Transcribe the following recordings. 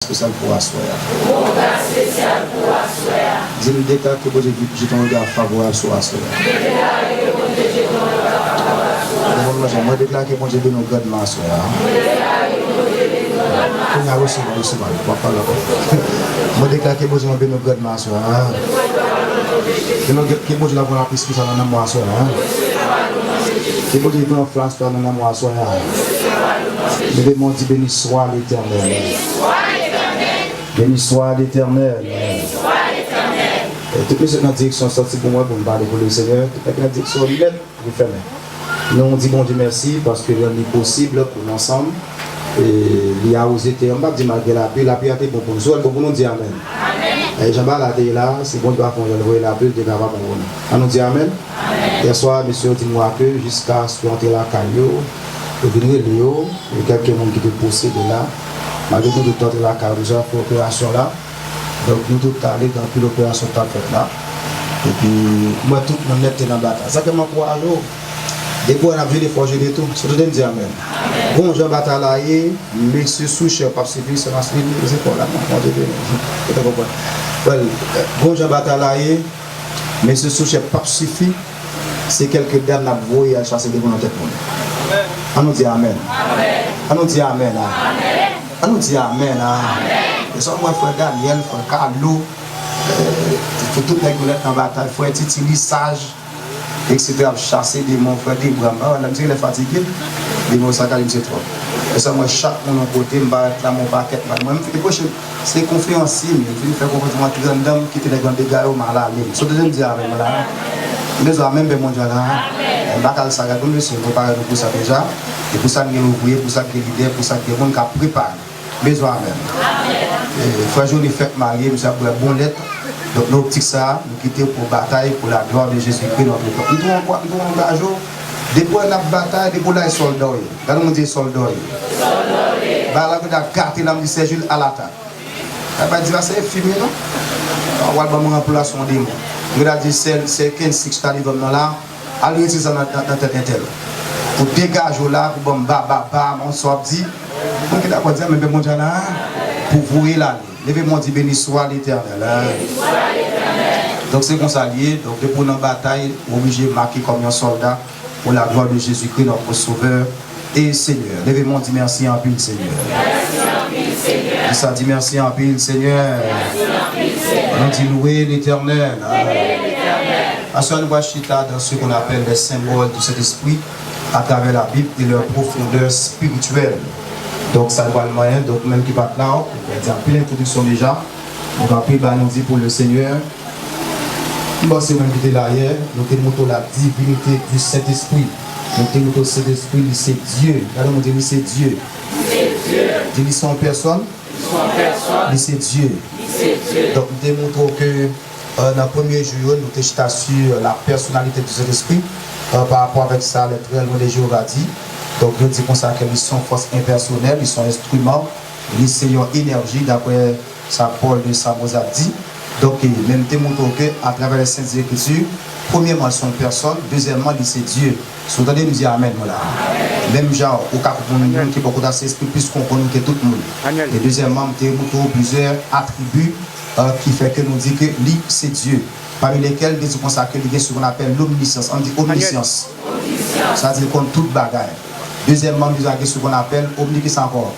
spécial pour asseoir. Je me déclare que j'ai ton regard favorable sur asseoir. Je déclare que moi j'ai donné un God de asseoir. Je déclare que moi j'ai donné un God de asseoir. Que moi j'ai la bonne appréciation dans mon asseoir. Que moi j'ai donné un flash dans mon asseoir. Je vais m'en dire béni soit l'Éternel. Béni soit l'Éternel. Tout le monde dans la direction sortie pour moi pour me parler pour le Seigneur. Tout la direction lettre pour fermer. Nous on dit bon Dieu merci parce que l'on est possible pour nous ensemble. Et il y a osé te en bas de malgré la paix a été bon pour nous. Soit pour nous dire amen. Et Jean-Baptiste la télé là, c'est bon Dieu va faire la paix de capable pour nous. On nous dit amen. Hier soir monsieur dis-moi que jusqu'à ce qu'on entre la caillou et venir Léo, il y a quelques monde qui te poussé de là. Malgré tout temps de la carouja pour l'opération là. Donc nous tous allés dans l'opération t'as fait là. Et puis moi tout mon net dans la bataille. Ça que moi crois alors. Des fois on a vu les forger de tout. Ça te dit amen. Bon Jean Bataille, monsieur Souche pas suivi c'est la suite des écoles là. Bon Jean Bataille, monsieur Souche pas suffit. C'est quelques dames la voyer à chasser des bonnes tête. On nous dit amen. On nous dit amen. On nous dit amen. Et ça, moi, frère Daniel, frère Carlo, il faut tout les goulettes en bataille, frère Titi, sage, etc. Chasser des mon frère d'Ibrahim. On a dit qu'il est fatigué, des mots ça c'est trop. Et ça, moi, chaque mon côté, je vais être là, mon paquet. C'est compréhensible. Il faut faire comportement qui grande dame qui te les grands dégâts au mal à l'aise. Ce que je me dis avec moi, mais amen, mon Dieu, là. Bakal ça gars nous sommes préparés pour ça déjà et pour ça nous ouvrier pour ça que l'idée pour ça que monde qui prépare besoin même frère Johnny fait marier nous ça pour bon lettre donc l'optique ça nous quitter pour bataille pour la gloire de Jésus-Christ notre peuple nous engagé depuis la bataille depuis là soldats là nous dit soldats bah là que da carte là me dit Serge à l'attaque pas dire c'est filmé non on va pas me remplacer des mots nous a dit c'est 15 talibans là allez utiliser ça dans tête interne pour dégager là pour bon on soit dit on qui d'accord dire mais mon Dieu là pour vous là levez-moi dit béni soit l'Éternel donc c'est comme ça lié donc depuis dans bataille obligé marquer comme un soldat pour la gloire de Jésus-Christ notre sauveur et Seigneur levez-moi dit merci en pile Seigneur ça dit merci en pile Seigneur on dit louer l'Éternel à ce nous chita dans ce qu'on appelle les symboles de cet esprit à travers la Bible et leur profondeur spirituelle. Donc ça doit le moyen, donc même qui va là, on va dire plein d'introduction déjà. On va prier, nous dit pour le Seigneur. Bon, c'est même qui était là hier, nous avons la divinité du Saint-Esprit. Nous avons le Saint-Esprit, c'est Dieu. Alors on dit c'est Dieu. Il sont en personne. C'est Dieu. Donc nous démontrons que dans le premier jour, nous avons sur la personnalité du Saint-Esprit. Par rapport avec ça, les très loin des jours a dit. Donc, nous disons ça qu'ils sont force impersonnelle, ils sont instruments, ils sont énergie, d'après ça, Paul de Samos a dit. Donc, même démontrons qu'à travers les Saintes Écritures, premièrement, ils sont personnes, deuxièmement, c'est Dieu. Si vous entendez, nous disons Amen. Voilà. Même genre, au cas où nous avons beaucoup d'esprit, plus qu'on connaît que tout le monde. Et deuxièmement, nous avons plusieurs attributs qui fait que nous disons que lui, c'est Dieu. Parmi lesquels, nous disons ça, qu'il y a ce qu'on appelle l'omniscience. On dit omniscience. Ça veut dire qu'on toute bagaille. Deuxièmement, nous avons ce qu'on appelle omniscience encore.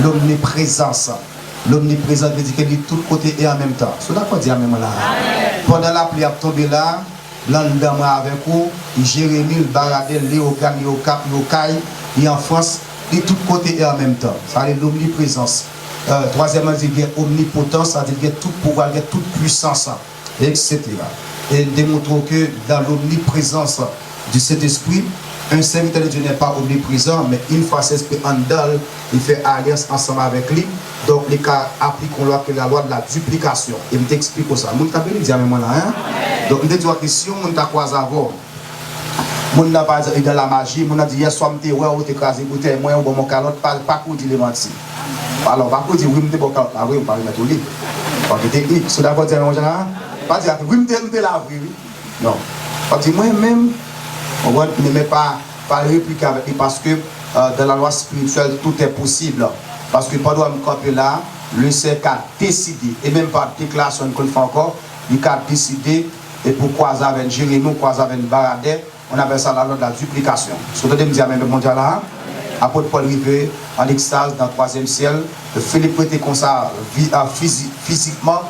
L'omniprésence. L'omniprésence veut dire qu'il est de tous côtés et en même temps. C'est d'accord dire même là. Pendant la pluie a tombé là, l'endame avec vous, Jérémie, le Baradel, Léocan, Léocap, Léocaille, et en France, de tous côtés et en même temps. Ça veut dire l'omniprésence. Troisièmement, il y a omnipotence, ça veut dire qu'il y a tout pouvoir, il y a toute puissance, etc. Et démontrons que dans l'omniprésence du Saint-Esprit, un serviteur de Dieu n'est pas omniprésent, mais une fois cet esprit en dalle, il fait alliance ensemble avec lui. Donc, les cas appliquent la loi de la duplication. Et je t'explique ça. Je vais dire même là. Donc, je te dis que si on t'a croisé avant, on n'a pas dit dans la magie, on a dit hier soir, je t'ai écrasé, moi, je mon calotte, pas pour dire les mentir. Alors, pas pour dire oui, je t'ai bon calotte, oui, on parle de tout. Parce que technique, c'est d'accord, dire pas dire oui, je t'ai la vie. Non. Parce que moi-même, on ne met pas répliquer avec lui parce que dans la loi spirituelle, tout est possible. Parce que pendant me camper là, le Seigneur a décidé, et même par déclaration qu'on fait encore, il a décidé, et pour croiser avec Jérémie, croiser avec Baradais, on appelle ça la loi de la duplication. Surtout de me dire, Amen, le mondial là, apôtre Paul rivé en extase dans le 3e ciel, Philippe était comme ça, physiquement,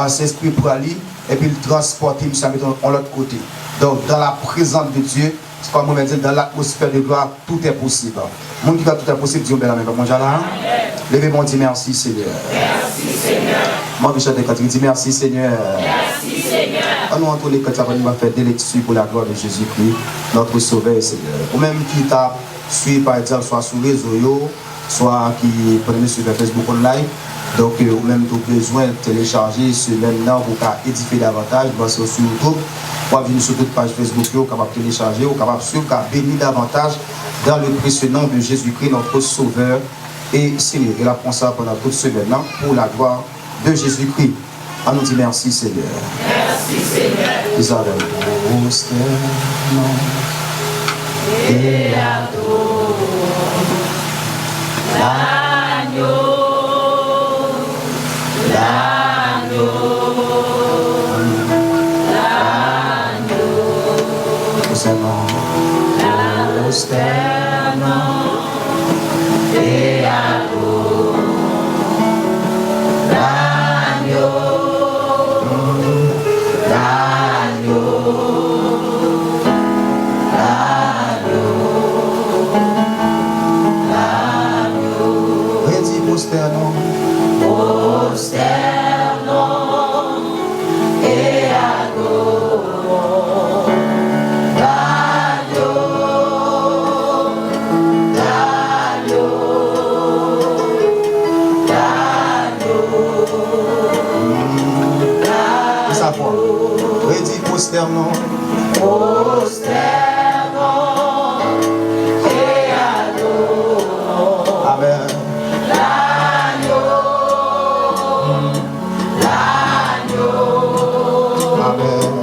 s'esprit pour aller, et puis il transporte, il s'est mis de l'autre côté. Donc, dans la présence de Dieu, c'est comme on va dire, dans l'atmosphère de gloire, tout est possible. Mon qui dit tout est possible, Dieu bien, mon Dieu là. Levez-moi, dit merci Seigneur. Merci Seigneur. Moi, je chante quand il dit merci Seigneur. Merci Seigneur. On nous entend les chrétiens qui va faire des lectures pour la gloire de Jésus-Christ, notre Sauveur et Seigneur. Ou même qui t'a suivi par exemple, soit sur les réseaux, soit qui prenait sur Facebook Online. Donc, ou même tout besoin de télécharger ce même nom pour édifier davantage, sur YouTube. Ou venir sur toute page Facebook, vous capable de télécharger, ou capable de bénir davantage dans le précieux nom de Jésus-Christ, notre Sauveur et Seigneur. Et la prend ça pendant toute semaine pour la gloire de Jésus-Christ. On nous dit merci Seigneur. Merci Seigneur. Ils ont et adore l'agneau. Et adore l'agneau, redis prosternons, et adore l'agneau. Redis prosternons, et adore. Amen. L'agneau. Amen.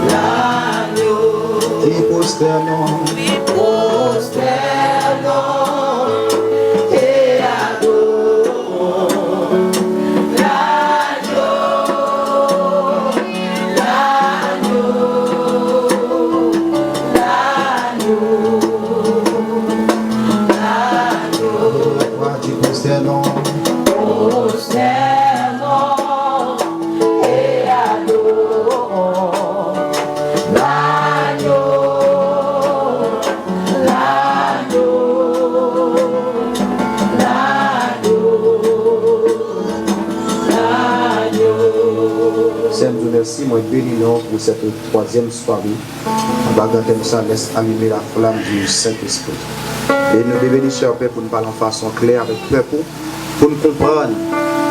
L'agneau. Et prosternons. Merci, moi bénis pour cette 3e soirée. On va garder ça, laisse allumer la flamme du Saint-Esprit. Et nous devons, cher Père, pour nous parler en façon claire avec peuple, pour nous comprendre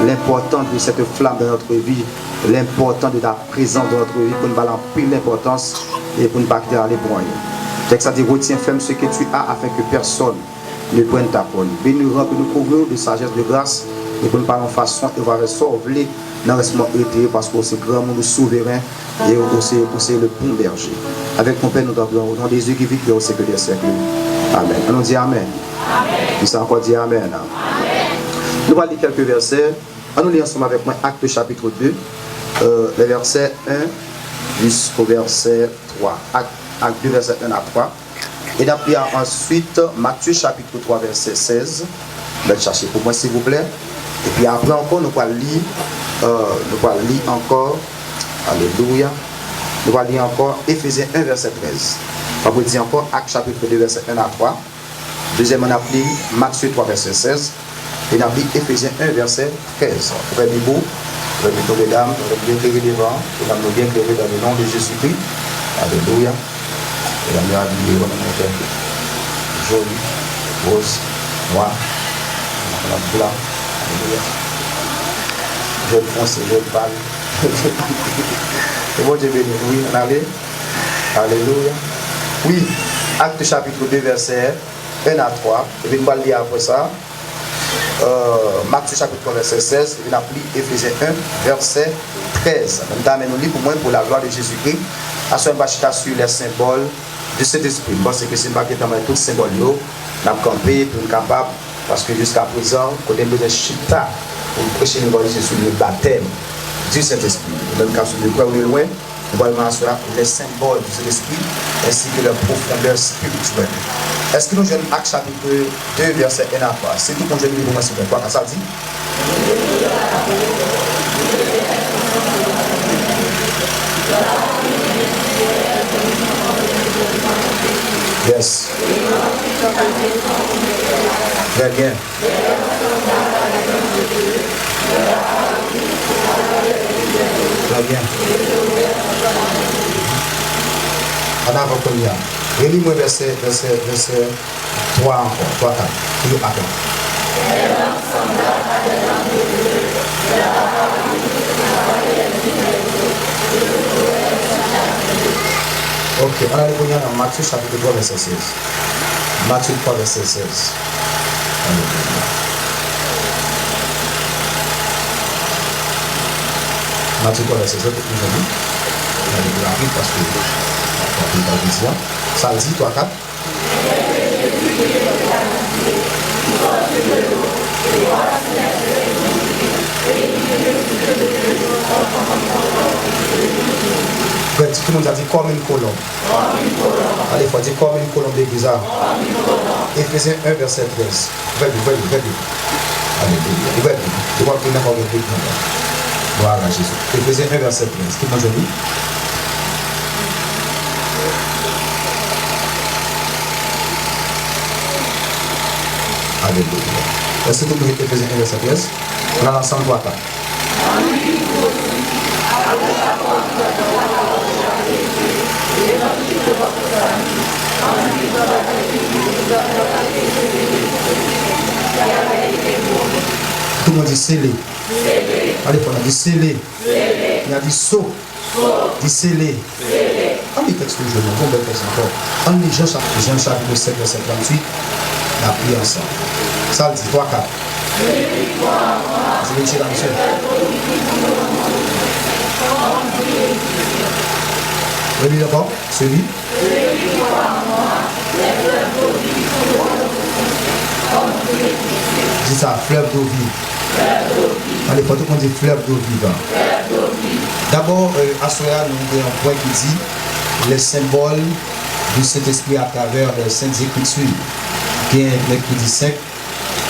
l'importance de cette flamme dans notre vie, l'importance de la présence dans notre vie, pour nous parler en pile d'importance et pour ne pas quitter les moyens. Texte ça dit, retiens ferme ce que tu as afin que personne ne prenne ta parole. Bénis-nous, nous couvrir de sagesse, de grâce, et pour nous parler en façon, et va sauver dans le été parce que c'est grand monde souverain et c'est le bon berger. Avec mon Père, nous t'appelons au nom des yeux qui vivent au siècle des siècles. Amen. On dit Amen. Amen. Ça encore dit Amen. Amen. Nous allons lire quelques versets. On nous lit ensemble avec moi Actes chapitre 2, les versets 1 jusqu'au verset 3. Acte 2, verset 1 à 3. Et d'après ensuite Matthieu chapitre 3, verset 16. Vous allez chercher pour moi s'il vous plaît. Et puis après encore, nous allons lire encore, alléluia, nous allons lire encore Éphésiens 1, verset 13. On va vous dire encore Actes chapitre 2, verset 1 à 3. Deuxièmement, on a pris Matthieu 3, verset 16. Et on a pris Éphésiens 1, verset 13. Très beau, très beau, mesdames, nous allons bien éclairer devant, nous allons bien éclairer dans le nom de Jésus-Christ. Alléluia. Et on a habillé joli, rose, noir, blanc. Jeune foncé, jeune pâle. Et bon Dieu béni. Oui, on allait. Alléluia. Oui, Acte chapitre 2, verset 1 à 3. Et puis nous allons lire après ça. Matthieu chapitre 3, verset 16. Et puis on a pris Éphésiens 1, verset 13. Mesdames, nous lisons pour moi, pour la gloire de Jésus-Christ. À ce moment-là, sur les symboles de cet esprit. Parce que c'est pas que dans tout symbole, nous avons campé pour être capable Parce que jusqu'à présent, quand on a besoin de chita pour prêcher l'évangile sur le baptême du Saint-Esprit. Dans le cas sur le quoi ou de loin, nous allons assurer les symboles du Saint-Esprit ainsi que leur profondeur spirituelle. Est-ce que nous jeunes Actes chapitre 2, verset 1 à 3? C'est tout qu'on jeune livre, c'est quoi que ça dit? Yes. Très bien. Très bien. En avant comme il y a. Relis-moi verset 3 encore. 3, 4. Toujours à toi. Ok, on a les cognacs dans Matthieu chapitre 3, verset 16. Matthieu 3, verset 16. Matthieu 3, verset 16. On va parce que ça le dit, 3, 4. Tout le monde a dit comme une colombe. Allez, il faut dire comme une colombe d'église. Éphésiens 1, verset 13. Alléluia. Je vois que nous avons dit. Voilà Jésus. Éphésiens 1, verset 13. Tout le monde dit. Alléluia. Est-ce que tout le monde dit Éphésiens 1, verset 13? On a l'ensemble 3 4. Tout le monde dit scellé. Allez, on a dit scellé. Il a dit saut. Dit scellé. Ah, mais texte que je veux, on va texte encore. En Jean chapitre 7, verset 38, la prière ensemble. Ça le dit, 3, 4. Je vais tirer la mission. Relis d'abord, celui. Dis ça, fleuve d'eau vive. Allez, faut tout le monde dit fleuve d'eau vive. D'abord, à cela, nous avons un point qui dit les symboles du Saint-Esprit à travers les Saintes Écritures. Il y a un mec qui dit 5,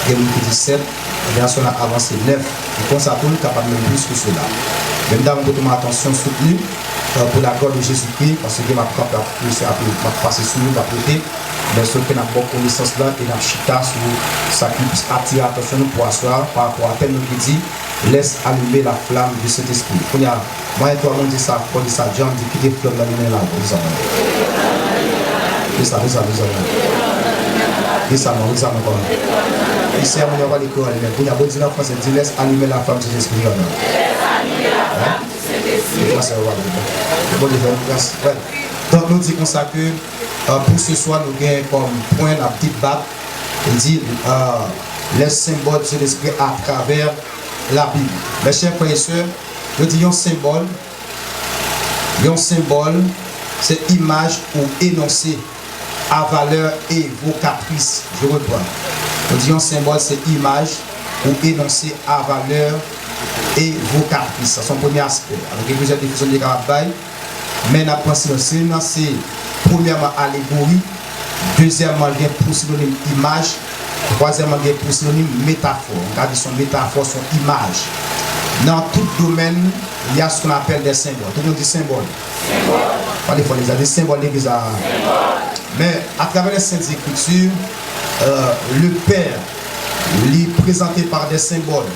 il y a un qui dit 7, et bien sûr, on a avancé 9. Et comme ça, tout le monde est capable de plus que cela. Même dans mon attention soutenue pour la gloire de Jésus-Christ, parce que je vais passer sur nous, d'apprêter, mais ce que nous avons connaissance là, et nous chita sur ça qui attire l'attention pour asseoir par rapport à tel qui dit laisse allumer la flamme de cet esprit. Moi et toi, on dit ça, on dit ça, Jean dit qu'il y a des flammes d'allumer là, on dit ça. Ici, on va l'école, mais pour y avoir dit en français, dit laisse allumer la flamme de cet esprit. Donc nous disons ça que pour ce soir nous gagnons comme point la petite batte. Il dit les symboles de l'esprit à travers la Bible. Mes chers frères et sœurs, nous disons un symbole, c'est image ou énoncé à valeur évocatrice. Je reprends. Nous disons symbole, c'est image ou énoncé à valeur évocatrice. C'est son premier aspect. Alors, il y a plusieurs définitions de travail, mais la principale, c'est premièrement allégorie, deuxièmement, il y a pour synonyme image, troisièmement, il y a pour synonyme métaphore. Regardez son métaphore, son image. Dans tout domaine, il y a ce qu'on appelle des symboles. Tout le monde dit symbole. Parlez fois des symboles d'église. Mais à travers les Saintes Écritures, le Père, lui présenté par des symboles.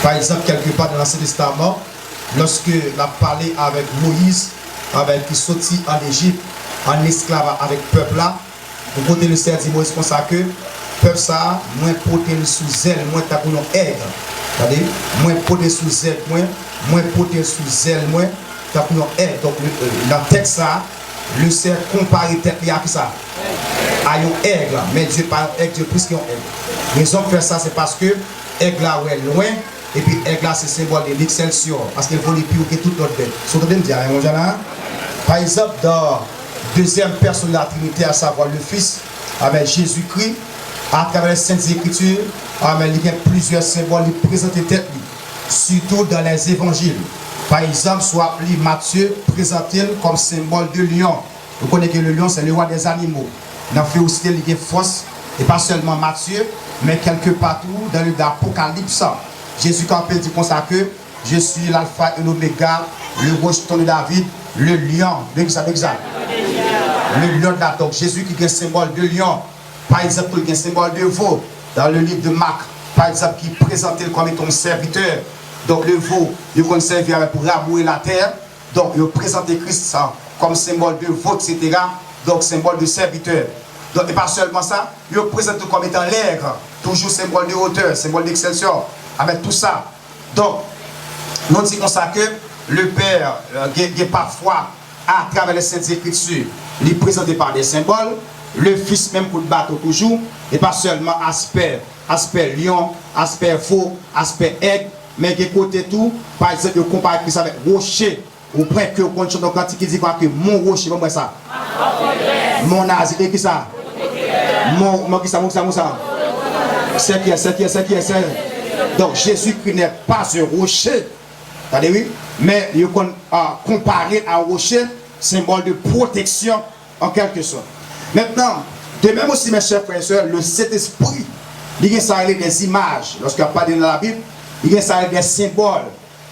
Par exemple, quelque part dans l'Ancien Testament, lorsque il a parlé avec Moïse, avec qui sortit en Égypte, en esclave avec le peuple là, pour côté le Seigneur dit Moïse comme ça que peuple ça, moins porté sous zèle, moins t'as pour nos aigres. C'est-à-dire, moins porté sous zèle, moins porté sous zèle, moins t'as pour nos aigres. Donc, dans le texte ça, le Seigneur compare tête à qui ça? À un aigle, mais Dieu pas un aigle, Dieu plus qu'un aigle. Raison de faire ça, c'est parce que aigle là est loin. Et puis, aigle là, c'est symbole de l'excelsior. Parce qu'il faut les plus que toute l'autre bête. Ce que je me dire, par exemple, dans deuxième personne de la Trinité, à savoir le Fils, avec Jésus-Christ, à travers les Saintes Écritures, amen, il y a plusieurs symboles qui présentent tête, surtout dans les évangiles. Par exemple, soit appelé Matthieu, présenté comme symbole de lion. Vous connaissez que le lion, c'est le roi des animaux. Dans fait aussi il y a force, et pas seulement Matthieu, mais quelque partout dans l'Apocalypse. Jésus quand il dit comme ça que je suis l'alpha et l'oméga, le rejeton de David, le lion, l'exact. Le lion de la donc Jésus qui est un symbole de lion. Par exemple, il y a un symbole de veau dans le livre de Marc. Par exemple, qui présentait comme étant serviteur. Donc le veau, il conserve pour rabouer la terre. Donc il présentait Christ comme symbole de veau, etc. Donc symbole de serviteur. Donc, et pas seulement ça, il présente comme étant l'aigre, toujours symbole de hauteur, symbole d'excelsior, avec tout ça. Donc, nous disons ça que le Père, parfois, à travers les Saintes Écritures, il est présenté par des symboles, le Fils même pour le bateau toujours, et pas seulement aspect lion, aspect faux, aspect aigle, mais qui côté tout, par exemple, il compare Christ avec rocher, ou près que on chante dans le qui dit quoi que mon rocher, moi ça. Mon âge, et qui ça? Mon qui ça? C'est qui est. Donc Jésus-Christ n'est pas un rocher, oui, mais il est comparé à un rocher, symbole de protection en quelque sorte. Maintenant, de même aussi mes chers frères et sœurs, le Saint-Esprit, il y a des images, lorsqu'il parle dans la Bible, il y a des symboles.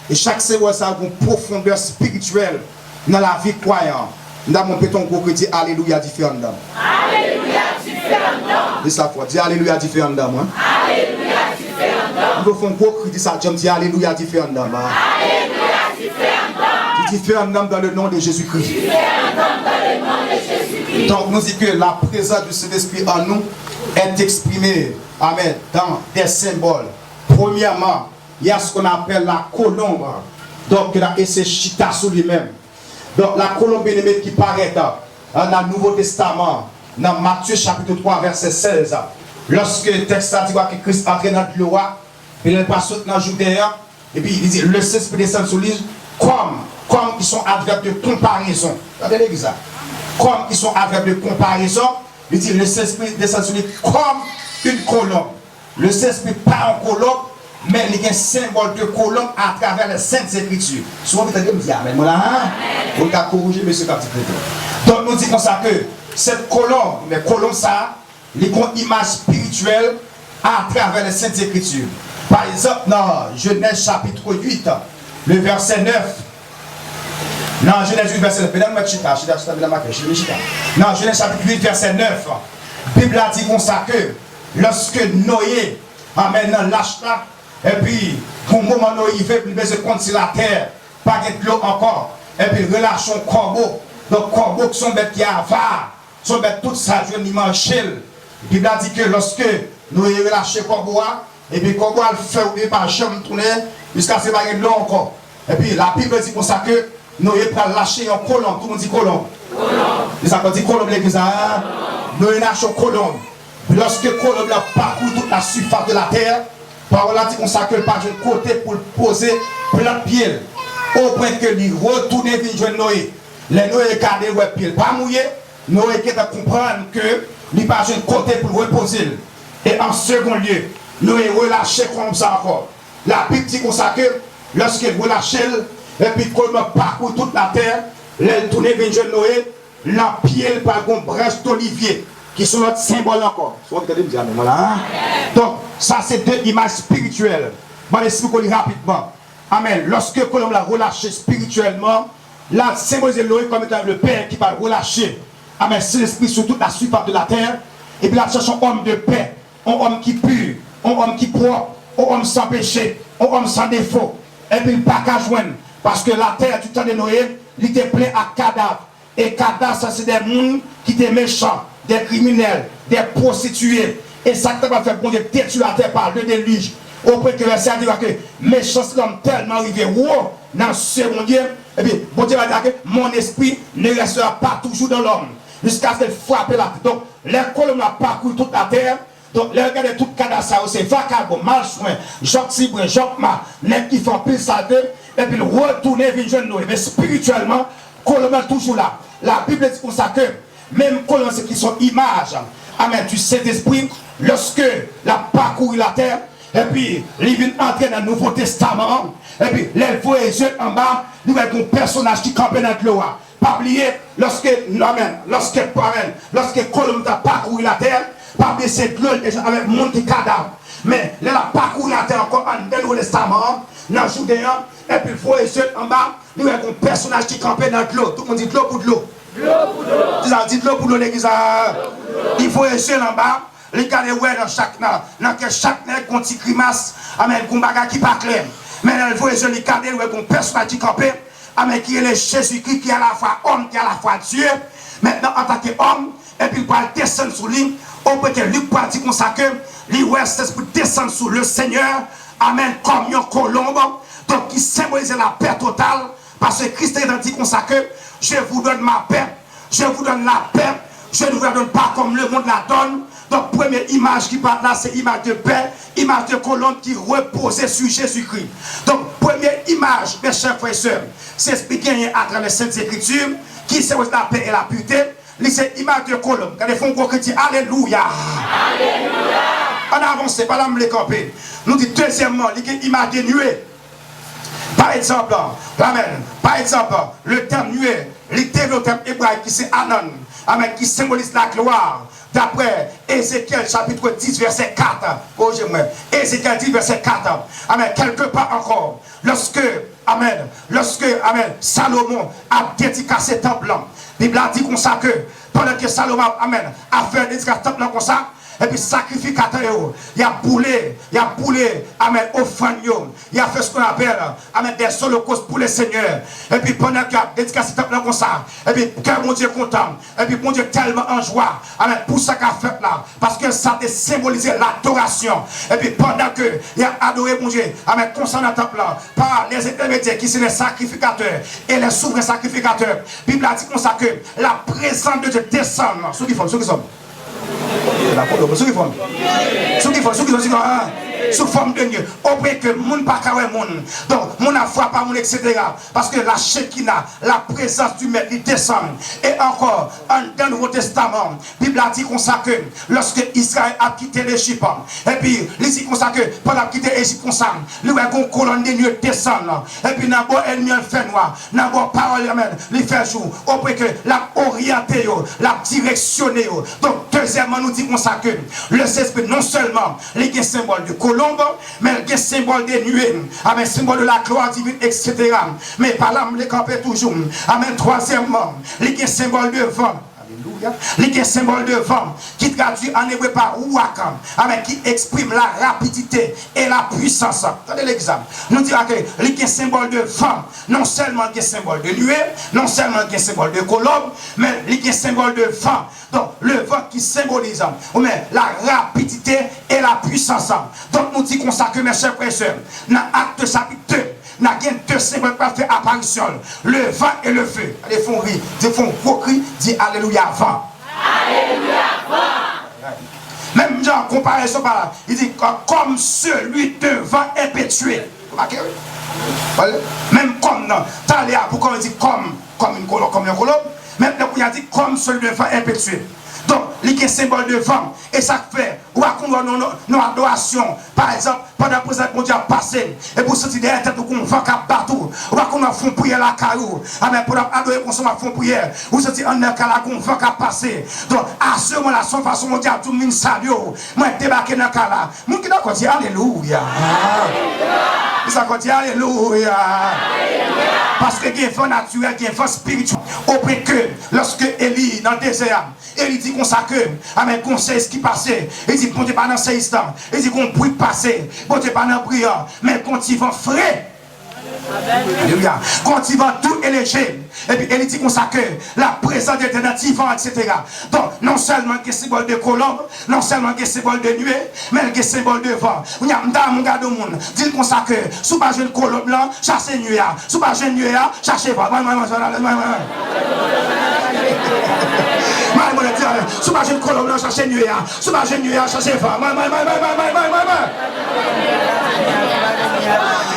Et chaque symbole a une profondeur spirituelle dans la vie croyante. Nous avons un gros qui dit Alléluia différent d'âme. Alléluia différent d'âme. Dis ça fois, dis Alléluia différent d'âme. Alléluia différent d'âme. Nous avons un gros qui dit ça, je me dis Alléluia différent d'âme. Alléluia différent d'âme. Dis différent d'âme dans le nom de Jésus-Christ. Différent d'âme dans le nom de Jésus-Christ. Donc nous disons que la présence du Saint-Esprit en nous est exprimée, amen, dans des symboles. Premièrement, il y a ce qu'on appelle la colombe. Donc, et c'est Chita sur lui-même. Donc, la colombe qui paraît dans le Nouveau Testament, dans Matthieu chapitre 3, verset 16. Lorsque le texte dit que Christ entre dans le roi, il est passé dans la Judée, et puis il dit le Saint-Esprit descend sur lui, comme ils sont adverbes de comparaison. Regardez ça. Comme ils sont adverbes de comparaison, il dit le Saint-Esprit descend sur lui comme une colombe. Le Saint-Esprit pas en colombe, mais il y a un symbole de colombe à travers les Saintes Écritures. Souvent, vous allez me dire, Amen. Voilà, vous allez corriger, monsieur Capitaine. Donc, nous disons ça que cette colombe, mais colombe, ça, il y a une image spirituelle à travers les Saintes Écritures. Par exemple, dans Genèse chapitre 8, le verset 9. Non, Genèse 8, verset 9. Non, Genèse chapitre 8, verset 9. La Bible a dit comme ça que lorsque Noé amène l'arche, et puis, pour le moment, il veut se compte sur la terre, pas de l'eau encore. Et puis, il relâche son corbeau. Donc, corbeau qui sont bêtes qui avares, sont bêtes toute sa journée manchée. La Bible a dit que lorsque nous avons relâché le corbeau, et puis le corbeau a fait oublier par chambre tourner jusqu'à ce qu'il n'y ait de l'eau encore. Et puis, la Bible dit pour ça que nous avons lâché un colombe. Tout le monde dit colombe. Les gens disent colombe, l'église. Nous avons lâché un colombe. Lorsque colombe a parcouru toute la surface de la terre, par là, on s'accorde par un côté pour poser plein de pieds. Au point que lui retourne vers Noé. Les Noé gardent les pieds pas mouillés. Noé qui comprendre que lui pas un côté pour reposer. Et en second lieu, Noé relâché comme ça encore. La Bible dit qu'on s'accorde lorsqu'il relâche, et puis qu'on parcourt toute la terre, il tourne vers Noé, la pied par une branche d'olivier. Qui sont notre symbole encore. Donc, ça c'est deux images spirituelles. Je vais l'expliquer rapidement. Amen. Lorsque l'homme l'a relâché spirituellement, là, symbolise Noé comme étant le Père qui va relâcher. Amen. C'est l'esprit sur toute la surface de la terre. Et puis là, cherche un homme de paix, un homme qui pur, un homme qui propre, un homme sans péché, un homme sans défaut. Et puis, pas qu'à joindre. Parce que la terre du temps de Noé, il était plein à cadavres. Et cadavres, ça c'est des gens qui étaient méchants. Des criminels, des prostituées. Et ça qui va faire bon Dieu détruire la terre par le déluge. Au point que le verset dit que méchance l'homme tellement arrivé haut dans ce monde. Et puis, bon Dieu va dire que mon esprit ne restera pas toujours dans l'homme. Jusqu'à ce qu'il frappe la terre. Donc, les colonnes ont parcouru toute la terre. Donc, les regarder tout cadavre, c'est vacabon, malsoin, Jacques Cibre, Jacques Ma, les qui font plus saleté. Et puis, retourner vers jeune Noé. Mais spirituellement, colonne est toujours là. La Bible dit pour ça que même colonnes qui sont images, amen, du Saint-Esprit, lorsque la parcouru la terre, et puis il vient entrer dans le Nouveau Testament, et puis les voyageurs en bas, nous avons un personnage qui campe dans l'eau. Pas oublier, lorsque Colombe a parcouru la terre, pas oublier cette l'eau avec mon cadavre. Mais là, la parcouru la terre encore dans le Nouveau Testament, dans le Judéen, et puis les voyageurs en bas, nous avons un personnage qui campe dans l'eau. Tout le monde dit de l'eau pour de l'eau. Dit de l'eau pour de l'eau, l'église. Il faut essayer en bas. Les gars, dans chaque nègre, qu'on t'y grimace, amen, qu'on bagarre qui pas clair. Mais il faut essayer les cadets, qu'on personnage qui campe, amen, qui est le Jésus-Christ, qui est à la fois homme, qui est à la fois Dieu. Maintenant, en tant qu'homme, et puis il va descendre sur lui, on peut que lui partit comme ça que, lui, c'est pour descendre sur le Seigneur, amen, comme un colombe, donc qui symbolise la paix totale, parce que Christ est dit comme ça que, je vous donne ma paix, je vous donne la paix, je ne vous la donne pas comme le monde la donne. Donc, première image qui parle là, c'est image de paix, image de colombe qui reposait sur Jésus-Christ. Donc, première image, mes chers frères et sœurs, c'est expliqué à travers les Saintes Écritures, qui c'est la paix et la pureté. C'est image de colombe. Quand ils font gros chrétien, Alléluia. Alléluia. On avance, pas là, me les camper. Nous disons deuxièmement, l'image de nuée. Par exemple, amen. Par exemple, le terme nuée, le terme hébraïque qui c'est Anan, amen, qui symbolise la gloire. D'après Ézéchiel chapitre 10 verset 4. Oh, j'aimerais. Ézéchiel 10 verset 4. Amen. Quelque part encore. Lorsque, amen, Salomon a dédicacé ce temple, la Bible a dit comme ça que pendant que Salomon, amen, a fait dédicacer ce temple comme ça, et puis sacrificateur, il a boulé, amen, offrande, il a fait ce qu'on appelle, amen, des holocaustes pour le Seigneur. Et puis pendant qu'il a dédicacé ce temple comme ça, et puis cœur mon Dieu content, et puis mon Dieu tellement en joie, amen, pour ça qu'il a fait là, parce que ça a symbolisé l'adoration. Et puis pendant que il a adoré mon Dieu, amen, concernant le temple là, par les intermédiaires qui sont les sacrificateurs et les souverains sacrificateurs, la Bible a dit comme ça que la présence de Dieu descend, ceux qui sont. La colombe, ceux qui font sous forme de Dieu. Au point que moun pas carré moun. Donc, moun a foi pas moun, etc. Parce que la Shekinah, la présence du Maître, il descend. Et encore, dans le Nouveau Testament, la Bible a dit comme ça que lorsque Israël a quitté l'Égypte, et puis, il dit comme ça que pendant qu'il a quitté l'Égypte comme ça, il y a une colonne de nuit descend. Et puis, dans le ennemi, il fait noir. Dans le parole, il fait jour. Au point que la orienté, la directionné. Donc, deuxièmement, nous dit comme ça que le Saint-Esprit, non seulement, il y a un symbole de colombe, mais il y a un symbole des nuées, un symbole de la gloire divine, etc. Mais par là, il camper toujours. Amen. Troisièmement, il y a un symbole de vent. Alléluia. Il y a un symbole de vent qui traduit en hébreu par ouakam, qui exprime la rapidité et la puissance. Attendez l'exemple. Nous dirons que il y a un symbole de vent, non seulement il y a un symbole de nuée, non seulement il y a un symbole de colombe, mais il y a un symbole de vent. Donc, le vent qui symbolise la rapidité et la puissance. Donc, nous disons ça que mes chers frères et sœurs, dans Acte chapitre 2, nous avons deux symboles qui fait apparition. Le vent et le feu. Ils font rire, ils font gros cri, disent Alléluia, vent. Alléluia, vent. Même en comparaison par là, il dit comme celui de vent impétueux. Même comme dans Taléa, pourquoi on dit comme une colombe, maintenant il a dit comme celui de vent impétueux. Donc, il y a un symbole de vent. Et ça fait, ou à nos adorations, par exemple, pendant que mon Dieu a passé, et pour sortir derrière tête, ou vent qui partout, ou à qu'on a fond prière la caillou, amen, pour adorer qu'on soit fond prière, ou sortir en un cas là, qu'on vent qui a passé. Donc, à ce moment-là, son façon, mon Dieu a tout le monde salut, moi, débarquer dans le cas là. Mon qui n'a dit Alléluia. Ça dit Alléluia. Parce que il y a un vent naturel, il y a un vent spirituel. Au point que, lorsque Élie, dans le désert, Élie dit qu'on s'accuse, amen, qu'on sait ce qui passait. Il dit, bon Dieu, pas dans ces instants. Il dit qu'on bruit passer. Bon Dieu, pas dans prière. Mais quand il va frais. Alléluia. Quand il va tout éléger. Et puis il dit qu'on s'accuse. La présence d'alternative, etc. Donc, non seulement il y a un symbole de colombe, non seulement il y a un symbole de nuée, mais il y a un symbole de vent. Il y a un gars de monde. Dit qu'on s'accuse. Sous pas une colombe là, cherchez nuée. Sous pas une nuée, cherchez vent. Sous ma jeune colombe, cherchez nuée. Sous ma jeune nuée, cherchez vent.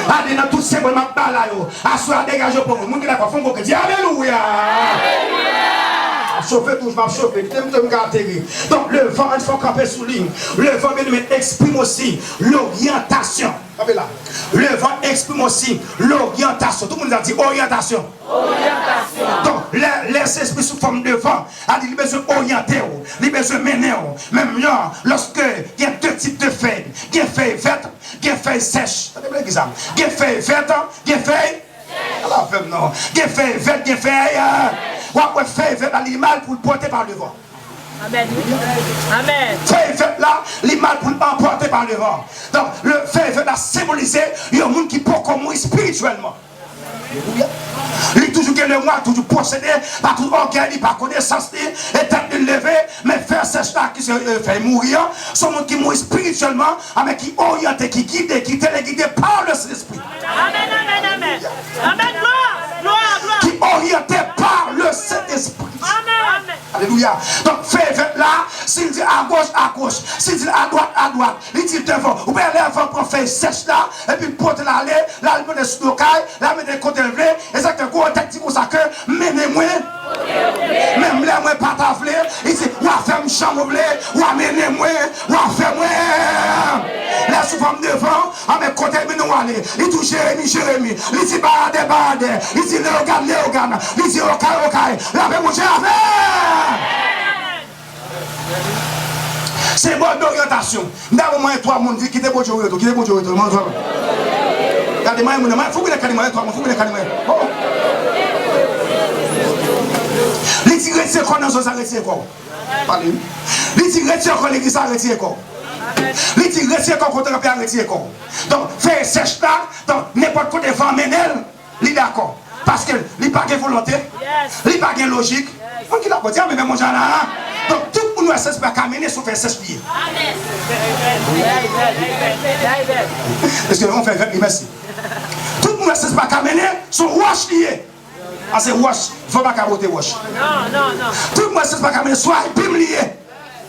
Allez, dans tout ce que je m'appelle là, à soi dégagé pour vous. Mon qui d'accord, faut que dire Alléluia. chauffer tout, je vais chauffer. Donc le vent, il faut camper sous ligne. Le vent, bien aimé, exprime aussi l'orientation. Le vent exprime aussi l'orientation. Tout le monde a dit orientation. Orientation. Donc les esprits sous forme de vent a dit qu'il a besoin d'orienter, il a besoin de mener. Même là, lorsque il y a deux types de feuilles, il y a feuilles vertes, il y a feuilles sèches. Il y a feuilles vertes, il y a feuilles. Alors, non. Il y a feuilles vertes, il y a feuilles. On va faire l'animal pour le porter par le vent. Amen. Amen. Feuille verte là, l'animal pour l'emporter par le vent. Donc, le feuille verte là symbolisé, il y a un monde qui peut comme spirituellement. Il est toujours le moi, toujours possédé par tout orgueil, par connaissance, et tête de lever, mais faire sèche là qui se fait mourir, son monde qui mourit spirituellement, mais qui oriente, qui guide, qui téléguide par le Saint-Esprit. Amen, amen, amen. Amen, gloire, gloire, gloire. Qui orienté par le Saint-Esprit. Amen. Alléluia. Donc, fais là, s'il dit à gauche, s'il dit à droite, il dit devant. Ou bien l'avant pour faire sèche là, et puis porte l'aller, là, il met des sous là, il met des côtés levés, et ça que quoi, tactique pour ça que, menez-moi. Même là, moi, pas t'affler, il dit, ou à faire une chambre, ou à menez-moi, ou à faire moi. Là, souvent devant, à mes côtés, mais nous aller. Il dit, Jérémie, il dit, bade, il dit, Léogane, il dit, okay, là, mais mon Dieu, c'est bon d'orientation. D'abord, moi, toi, mon Dieu, qui est bon Dieu, qui est bon Dieu, regardez-moi, il faut que les calmer, les tigres retiennent quoi dans ce sens, retiennent quoi? Parlez. Les tigres retiennent quoi l'église, retiennent quoi? Les tigres retiennent quoi contre le père, retiennent quoi? Donc, faire sèche là, donc n'importe quoi de vent menel, il est d'accord. Parce que il n'y a pas de volonté, il n'y a pas de logique. Donc, il a pas dit, mais mon Jean là. Donc, tout le monde ne peut pas mener sur faire sèche pied. Est-ce que on fait merci? Tout le monde ne peut pas mener sur wash lié. Ah, c'est wash, il ne faut pas caboter wash. Non. Tout le monde ne peut pas mener soit bim lié.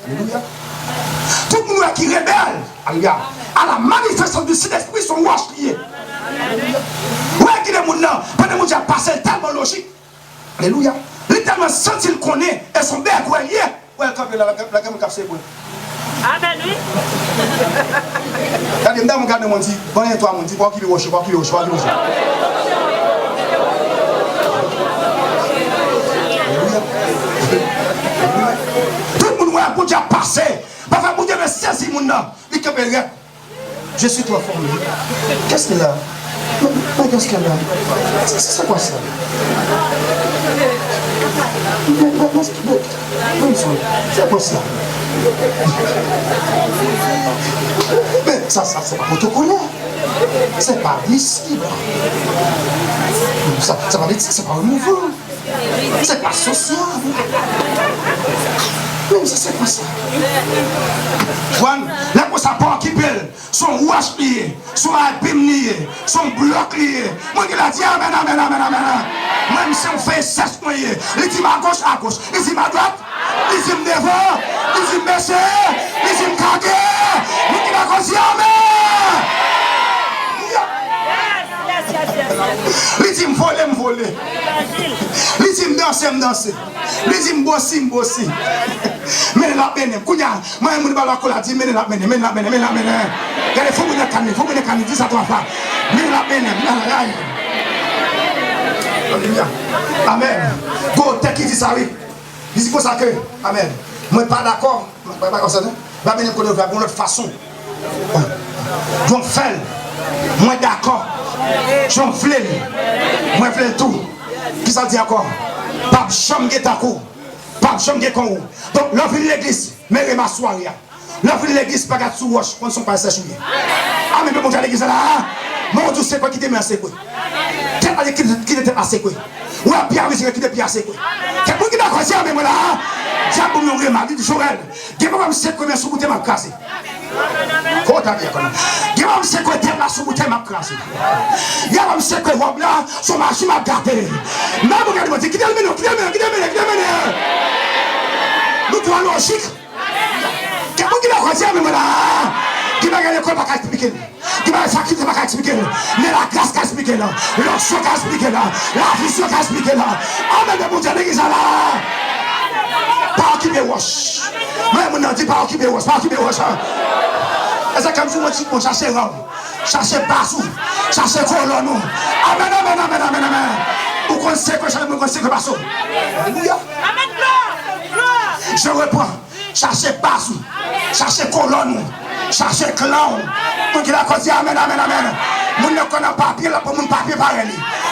Alléluia. Tout le monde qui rebelle, alléluia, à la manifestation du Saint-Esprit sont wash lié. Ouais, qui est le monde là, pendant que le monde a passé tellement logique. Alléluia. Il est tellement senti qu'il connaît et son bec est lié. Ouais, quand il a la gamme cassée. Amen, oui. Quand il me regarde, mon dit, bon, toi, mon dit, quoi qu'il wash, quoi qu'il wash. Tout le monde a déjà passé. Parfois, vous devez saisir mon nom. Je suis trop formé. Qu'est-ce qu'il a? Qu'est-ce qu'elle a? C'est quoi ça? C'est quoi ça? Mais ça c'est pas protocolaire. C'est pas admissible. Ça va dire c'est pas un mouvement. C'est pas social. Mais ça c'est quoi ça? Là pour ça pas qui pèle, son wash lié, son abîme lié, son bloc lié. Moi qui l'a dit amen. Même si on fait 16 moyens, il dit ma gauche à gauche, il dit ma droite, il dit devant, il dit baisser, il dit caguer. Moi qui l'a dit amen. Il dit me voler. Il dit me danser. Il dit me bosser. Mais la peine, moi je me balade la dit mais la peine. Il faut me canner, dis ça toi pas. Mais la peine, alléluia. Amen. Go, t'es qui dit ça oui. Il dit pour ça que amen. Moi pas d'accord, pas comme ça. Va venir qu'on va de façon. Donc fait. Moi d'accord. J'en flèle. Moi flèle tout. Qui ça dit encore? Pas chambre guetako. Pas chambre guetako. Donc l'envie de l'église, mais ma soirée. L'envie de l'église pas gâte sous roche, on sont pas séchés. Ah mais bon l'église là. Mon Dieu c'est quoi qui te met assez quoi? Quel est qui était assez quoi? Ou à Pierre qui était Pierre assez quoi? Quel qui d'accord ça mais moi là. J'ai pour me remarquer du Joël. Qui va me c'est combien sous bouteille m'a cassé. Faut t'habiller comme ça. Il va me c'est quoi tête là sous bouteille m'a cassé. Il va me c'est quoi robe là sur marché m'a gardé. Là vous regardez moi qui est le nous trois logique. Quel qui d'accord ça mais moi là. Qui va gagner quoi pas expliquer. Qui va sacrifier pas expliquer. Mais la grâce qu'a expliqué là, l'onction qu'a expliqué là, la vision qu'a expliqué là. Amen de mon Dieu l'église là. occuper Roche. Moi, je ne dis pas occuper Roche, pas occuper Roche. Et c'est comme si on dit, chercher Rome, chercher Bassou, chercher Colonne. Amen, amen, amen, amen, amen. Vous connaissez que je me connais que Bassou. Alléluia. Amen, gloire. Je reprends. Chercher Bassou, chercher Colonne, chercher Clown. Vous qui la dit amen, amen, amen. Vous ne connaissez pas papier là pour mon papier pareil.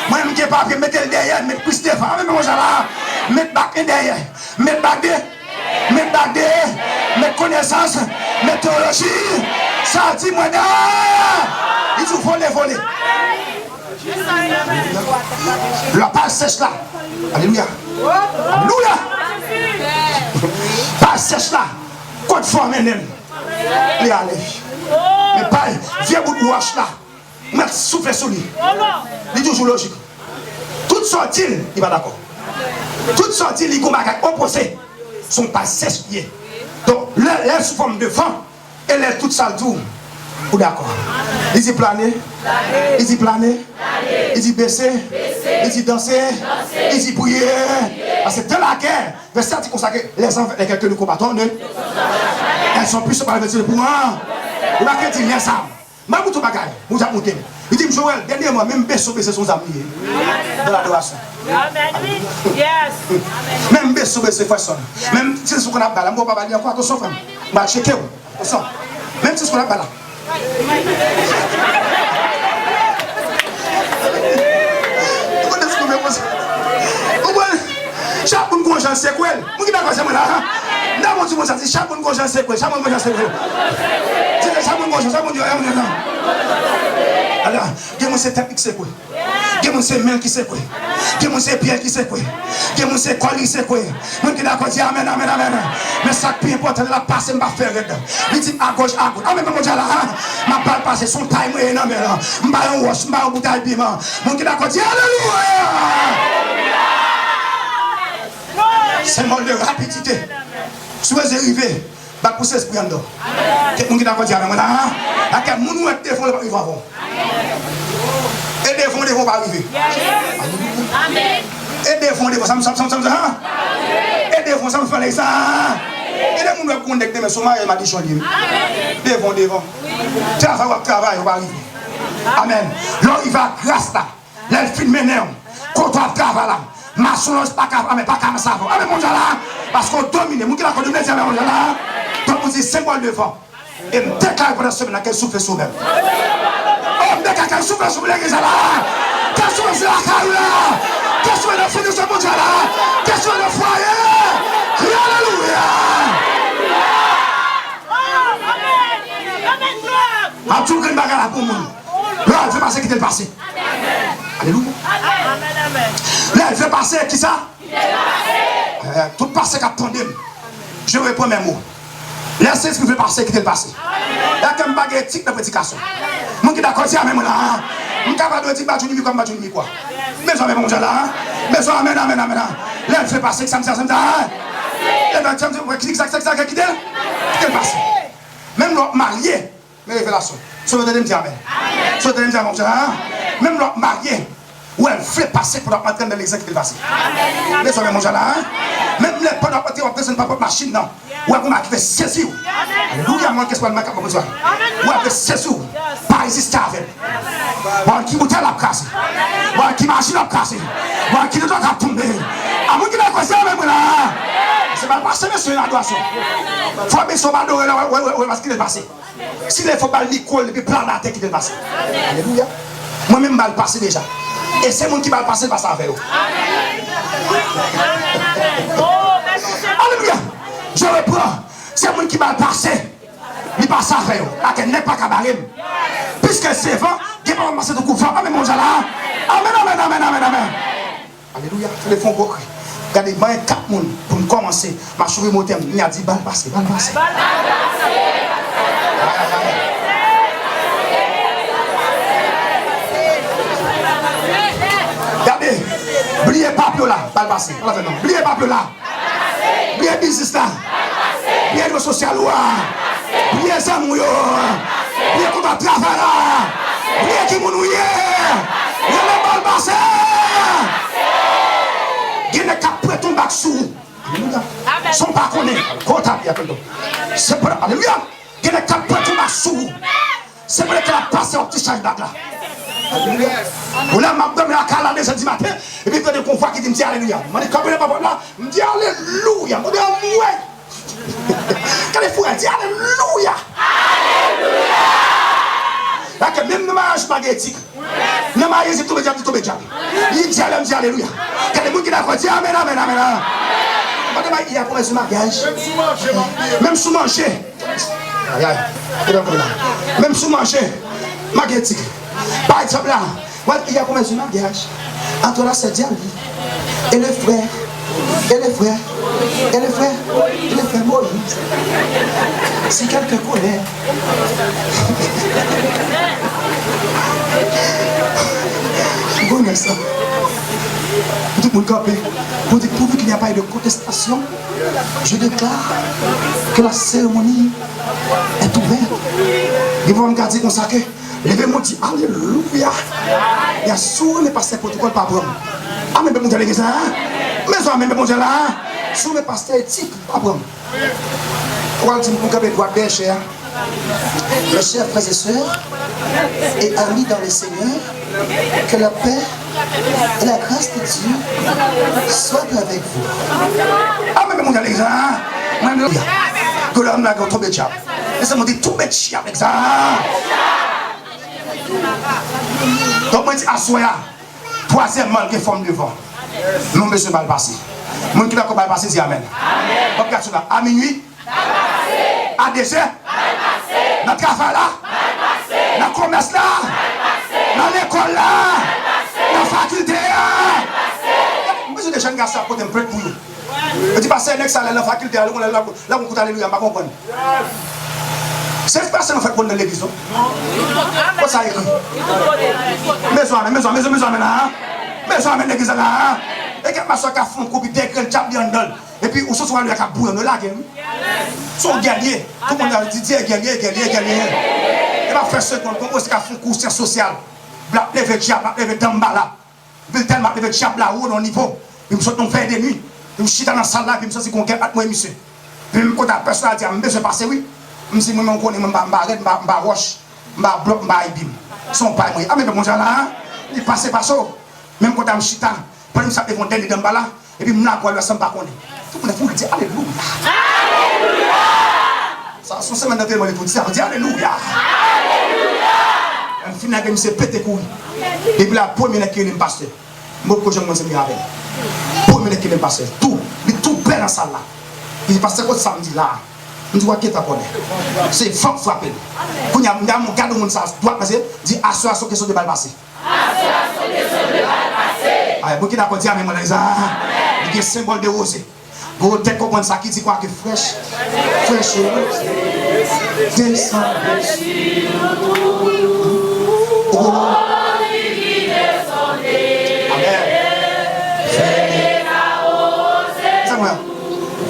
Moi, je ne pas papier, mettez le derrière, mettez plus de fois. Mettez bac derrière, mettez bac derrière. Mes badés, mes connaissances, mes théologies, ça dit moi il faut voler. La page sèche là. Alléluia. Alléluia. Page sèche là. Côte forme même. Il allez. Mais pas vieux bout de wash là. Mettre souffle sur lui. Il est toujours logique. Toute sortie, il va d'accord. Toute sortie, il est opposé. Sont pas sèches pieds. Donc, l'air sous forme de vent, et l'air toute sale tour. Ou d'accord? Il dit planer, il dit planer, il dit baisser, il dit danser, il dit prier. Parce que dans la guerre, verset dit consacré, les enfants que nous combattons, elles sont plus par le verset pour moi. Ou la dit rien ça. Je vais vous bagaille, vous avez monté. Il dit Joël, dernièrement, même baisser son amis dans l'adoration. Amen, oui. Yes. Même baisser ses façons. Même si c'est ce qu'on a balayé, on ne va pas dire encore, attention, frère. On va checker. Attention. Même si c'est ce qu'on a balayé. Chaque monde qui a un séquel, vous qui d'accord, c'est moi là. Dans mon monde, ça dit chaque monde qui a un séquel, chaque monde qui a un séquel. C'est chaque monde qui a un séquel. Alors, il y a ces techniques séquel. Il y a ces mains qui séquel. Il y a ces pieds qui séquel. Il y a ces colis qui séquel. Vous qui d'accord, dit amen, amen, amen. Mais ça qui est important, la passe, je vais faire. Il dit à gauche, à gauche. Amen, mon Dieu là. Ma balle passe, son time est énorme. Je vais en wash, je vais en bouteille bima. Vous qui d'accord, dit alléluia. C'est mot de rapidité. Si vous arrivez, vous pousser l'esprit en dedans. Quelqu'un qui d'accord dit avec moi là. Quel monde nous est défendu pas arriver. Et défendu pas arriver. Amen. Et défendu ça me et défendu ça me fait les ça. Et les gens qui connectent mais son mari m'a dit changé. Devant. Travail va arriver. Amen. Là il va grâce là. Là il filme maintenant. Quand on travaille là. Ma soulance pas capable, mais pas capable de savoir. Amen, mon Dieu là. Parce qu'on domine. Mon Dieu là, qu'on domine, c'est mon Dieu là. Donc, on dit symbole devant. Et me déclare pendant ce moment qu'elle souffle sur même. Oh, me déclare qu'elle souffle sur l'église là. Qu'elle souffle sur la carrière là. Qu'elle souffle dans le fond de ce mon Dieu là. Qu'elle souffle dans le foyer. Alléluia. Amen, gloire. En tout cas, une bagarre pour moi. Là, elle fait passer qui t'est le passé. Alléluia. Amen. Là, elle fait passer qui ça? Tout passé qu'attendez. Je reprends mes mots. Là, c'est ce qui fait passer qui t'est le passé. Là, comme bagarre éthique de prédication. Mon qui d'accord, c'est à même là. Mon capable de dire, bah, tu n'y comme bah, tu n'y quoi. Mais ça, mon Dieu là. Mais ça, amen. Là, elle fait passer que ça me sert. Et bien, tu me dis, ça, qui t'est le passé. Même l'autre marié, mes révélations. Sur le deuxième amen. Sur le deuxième mon Dieu là. Même l'autre marié. Où elle fait passer pour entrer dans l'exemple qui est passé. Mais ça, mon Dieu là. Même les pendant que on présente pas votre machine, non. Où elle fait saisir. Alléluia, moi, qu'est-ce qu'on a besoin. Où elle fait saisir. Pas résister avec. Bon, qui bouteille la casse. Bon, qui machine la casse. Bon, qui ne doit pas tomber. À moi qui l'a cassé avec moi là. C'est pas passer, monsieur, la doation. Il faut bien se badorer là, où est-ce qu'il est passé. S'il faut pas l'école, et puis plan la tête qui est passé. Alléluia. Moi-même, je vais le passer déjà. Et c'est moi qui va le passer, pas ça avec vous. Alléluia. Je reprends. C'est moi qui va le passer. Il passe avec vous. Il n'est pas cabaret. Puisque c'est vent, il va passer de coup vent. Amen, mon Dieu là. Amen. Alléluia. Les fonds pour regardez, il y a 4 personnes pour commencer. Ma chouette moteur, il y a 10 balles passées. Regardez, oubliez pas là, pas le passé. Oubliez pas là. Oubliez business là. Oubliez le social là. Oubliez ça mouillot. Oubliez qu'on va travailler là. Oubliez qui nous y est. Il y a le bal passé. Il y a 4 prêts ton bac sous. Alléluia. Son pas connaît. C'est pour alléluia. Il y a des cas pour tout ma sous. C'est pour qu'elle a passé au petit change là. Alléluia. Ou là, ma dame la cala de ce matin. Et puis il y a des convois qui disent alléluia. Je dis quand là, je dis alléluia. Je dis ouais. Quand les fous disent alléluia. Alléluia. Même dans ma spaghetti. Dans ma yézi tout bédiable, tout bédiable. Il dit alléluia. Quand les gens qui d'accord disent amen, amen, amen. Il y a commencé le mariage. Même sous manger. Même sous manger. Magnétique. Par exemple là, il y a commencé le mariage. Entre la sœur Diali et le frère. Et le frère. Et le frère. Et le frère Moïse. Si quelqu'un connaît. Bon, ça. Tout le monde campé. Pourvu qu'il n'y a pas eu de contestation, je déclare que la cérémonie est ouverte. Ils vont me garder comme ça que levez-moi dit alléluia. Il y a souvent les pasteurs protocole par Abraham. Ah, mais bon, l'église là. Mais ça, même bon, là. Souvent les pasteurs éthiques par Abraham. Pourquoi dit mon cabé droit bien cher? Mes chers frères et sœurs et amis dans le Seigneur, que la paix et la grâce de Dieu soient avec vous. Ah, mais mon l'église là. Que l'homme n'a pas trop de diable. Et ça me dit tout bête chien avec ça. Donc, moi, je dis, assoya, troisièmement, il y a une forme de vent. Mon monsieur va le passer. Mon qui va le passer, dit Amen. Amen. À minuit, à désert, dans le travail là, dans le commerce là, dans l'école là, dans la faculté là. Moi, j'ai des jeunes garçons pour me prêter pour nous. Je dis, passer un ex-salaire dans la faculté, là, on coûte alléluia, je ne comprends pas. C'est personne en fait pour l'église. Quoi ça écrit? Mais ça amène l'église là. Et quand ma soeur a fait un coup, puis t'es un champion d'ol. Et puis, où se soit lui à bouillon de la gueule. Son guerrier. Tout le monde a dit guerrier. Et va faire ce qu'on commence à faire un coup social. Black levé diable, levé d'embala. Puis tellement levé diable là haut dans le niveau. Puis me saute faire des nuits. Puis me chute dans la salle là, puis me saute qu'on gagne avec moi monsieur. Puis me quand la personne a dit monsieur passé oui. Je me dis, je connais, je vais roche, je vais bloc, je vais ibim. Son père, ah, mais mon Dieu là, il passe par ça. Même quand je suis chita, pendant que je suis venu dans là, et puis je suis venu sans pas connaître. Tout le monde dit alléluia. Alléluia. Ça, son semaine de témoin, tout dit alléluia. Alléluia. Un final que je me pété couille. Et puis la première qui est passée, je me suis dit avec. La première qui est passée, tout bel dans la salle là. Il passe quoi samedi là. Je dis, qui t'a connu? C'est femme frappée. Quand il y a mon cadeau, mon ça doit passer, dit assoir sur question de balle passé. Assoir sur question de balle passé. Ah, beaucoup d'accord dit, mais mon ça. Il y a un symbole de rosée. Vous peut-être comprendre ça qui dit quoi que fraîche. Fraîche. Descend.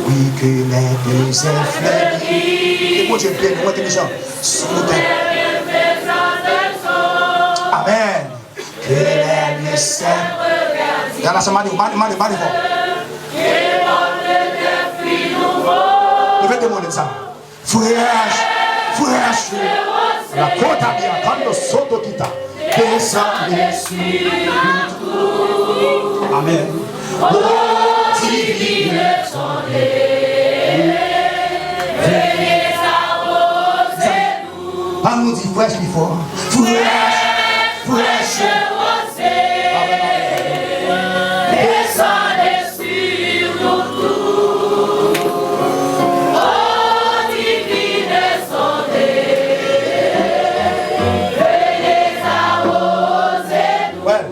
Oui, que les deux fleuris. Et moi, je bien, moi, intelligent. Amen. Que les deux dans la semaine, je vais demander ça. Frère, la côte a bien, quand le soto quitta, descendez sur nous. Amen. Pas nous dit fresh before. Fresh. Descendez sur nous tous. Oh, divine, descendez. Venez arroser nous. Ouais,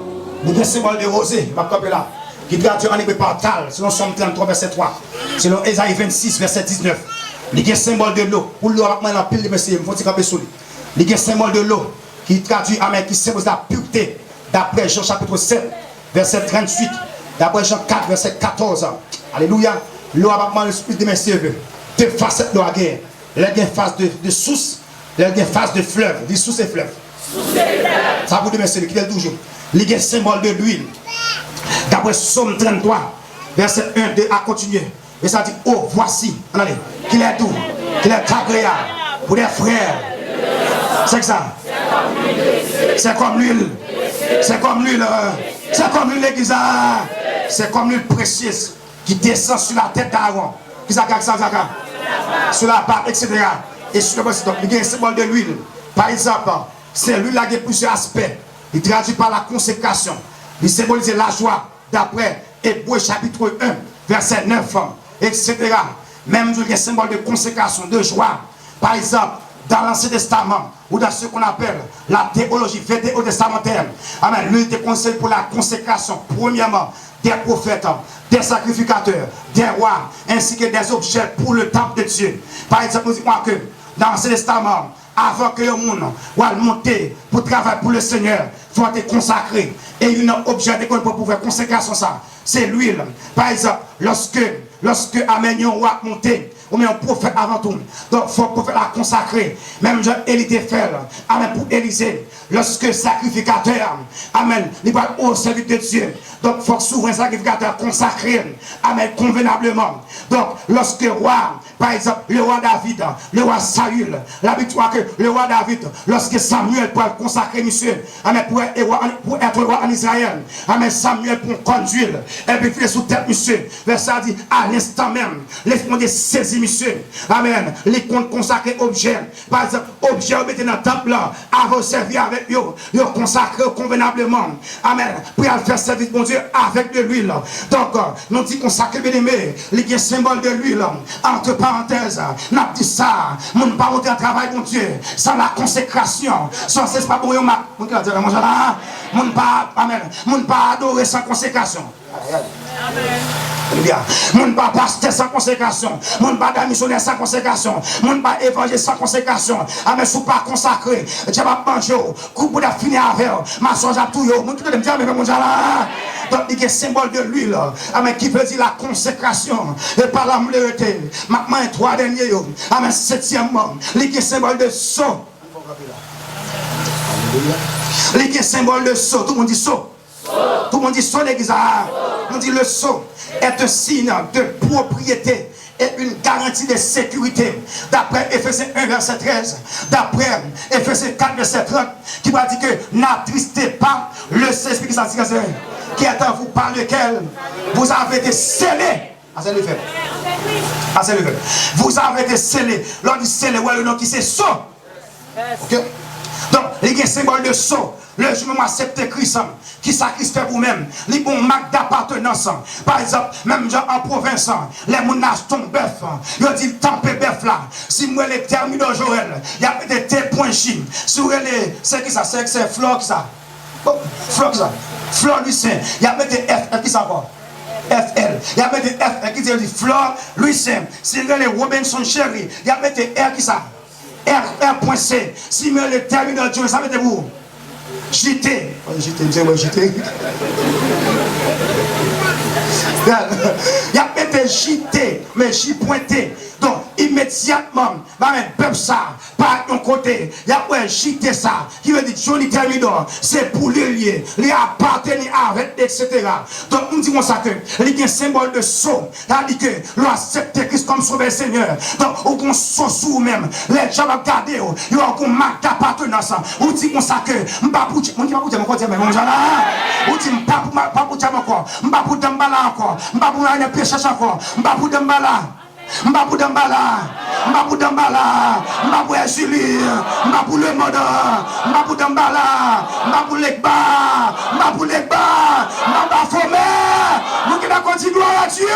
nous symbole de rosée, ma copie là. Qui traduit en hébreu par tal, selon Somme 33, verset 3. Selon Ésaïe 26, verset 19. Il y a un symbole de l'eau. Pour l'eau, il y a un pile de messieurs, il faut camper sur lui. Il y a un symbole de l'eau qui traduit, amen, qui symbolise la pureté. D'après Jean chapitre 7, verset 38. D'après Jean 4, verset 14. Alléluia. L'eau a l'esprit de messieurs. Deux facettes de la guerre. Il y a une face de source, il y a une face de fleuve. Dit source et fleuve. Ça vous dit messieurs, qui est toujours. Il y a un symbole de l'huile. D'après Somme 33, verset 1, 2 à continuer. Et ça dit, oh, voici, regardez, qu'il est doux, qu'il est agréable pour des frères. C'est que ça. C'est comme l'huile. C'est comme l'huile. C'est comme l'huile l'église. C'est comme l'huile précieuse qui descend sur la tête d'Aaron. Qui ça, sur la barbe, etc. Et sur le donc il y a un symbole de l'huile. Par exemple, c'est l'huile qui a plusieurs aspects. Il traduit par la consécration. Il symbolise la joie d'après Hébreux chapitre 1, verset 9, etc. Même il y a un symbole de consécration, de joie. Par exemple, dans l'Ancien Testament, ou dans ce qu'on appelle la théologie vétéro-testamentaire, amen, l'huile était conseillée pour la consécration, premièrement, des prophètes, des sacrificateurs, des rois, ainsi que des objets pour le temple de Dieu. Par exemple, nous disons que dans l'Ancien Testament, avant que le monde soit monté pour travailler pour le Seigneur, il faut être consacré. Et un objet pour pouvoir consécration ça, c'est l'huile. Par exemple, lorsque amen, un roi monté, ou bien un prophète avant tout. Donc, il faut le prophète la consacrer. Même Jean Élie fait, amen, pour Élisée. Lorsque sacrificateur, amen, il va au service de Dieu. Donc, il faut souvent un sacrificateur consacré, amen, convenablement. Donc, lorsque roi, par exemple, le roi David, le roi Saül, l'habitude que le roi David, lorsque Samuel peut consacrer, monsieur, amen, pour être roi en Israël, amen, Samuel pour conduire, et puis il est sous tête, monsieur. Verset dit, à l'instant même, laisse-moi de saisir, monsieur, amen, les comptes consacrés objets, par exemple, objets mettez dans le temple là, à vous servir avec eux, le consacrer convenablement, amen, pour faire service, bon Dieu, avec de l'huile. Donc, nous dit consacrer, bien aimé, les symboles de l'huile, entre parenthèses, n'a dit ça, mon pas rentrer en travail, mon Dieu, sans la consécration, sans c'est pas pour eux, mon pas, amen, mon pas adorer sans consécration. Mon pas pasteur sans consécration, mon pas missionnaire sans consécration, mon pas évangile sans consécration. Amen, sous pas consacré, Dieu va manger, coupe de finir avec, ma soeur à tout yo, mon tout de me dire mais mon jala. Donc il y a un symbole de l'huile, amen, qui veut dire la consécration. Et par la mulérité, maintenant trois derniers yo, amen, septièmement, il y a un symbole de sceau. Il y a un symbole de sceau, tout le monde dit sceau. Tout le monde dit sceau l'église. On dit le sceau est un signe de propriété et une garantie de sécurité. D'après Ephésiens 1 verset 13, d'après Ephésiens 4 verset 30, qui va dire que n'attristez pas le Saint-Esprit qui est en vous par lequel vous avez été scellés. Ah, c'est le fait. Ah, c'est le fait. Vous avez été scellés. L'on dit scellé, ouais, le nom qui c'est sceau. Ok? Donc, il y a un symbole de sceau. Le jour où accepte Christ, qui sacrifie vous-même, les bons marques d'appartenance. Par exemple, même en province, les gens achètent un bœuf. Ils disent, tempé bœuf là. Si moi les terminaux Joël, il y a des points chines. Si vous les, c'est qui ça? C'est Flore qui ça? Flore qui ça? Flore Lucien. Il y a des F qui ça va? FL. Il y a des F qui dit Flore Lucien. Si les Robinson Chéri, il y a des R qui ça? R.C. Si vous les terminaux Joël, ça veut dire vous? JT. JT, JT. Il y a peut-être JT, mais J pointé. Donc, immédiatement, va mettre peuple ça, par un côté. Il y a un JT ça, qui veut dire Johnny Terminor, c'est pour les lier, les appartenir avec, etc. Donc, nous disons ça que, il y a un symbole de saut, c'est-à-dire que l'on accepte Christ comme sauveur Seigneur. Donc, on saut sous vous-même, les gens vont garder, il y a un marque d'appartenance. On dit ça que, je ne sais pas pour dire, on dit pas pour dire encore, je ne sais pas pour dire encore, je ne sais pas pour aller pécher encore, je ne sais pas pour dire Mbapou Dambala, Mbapou Dambala, Mbapou Esili, Mbapou le Moda, Mbapou Dambala, Mbapou Lekba, Mbapou Lekba, Mbapou Fomé, nous qui va continuer à Dieu.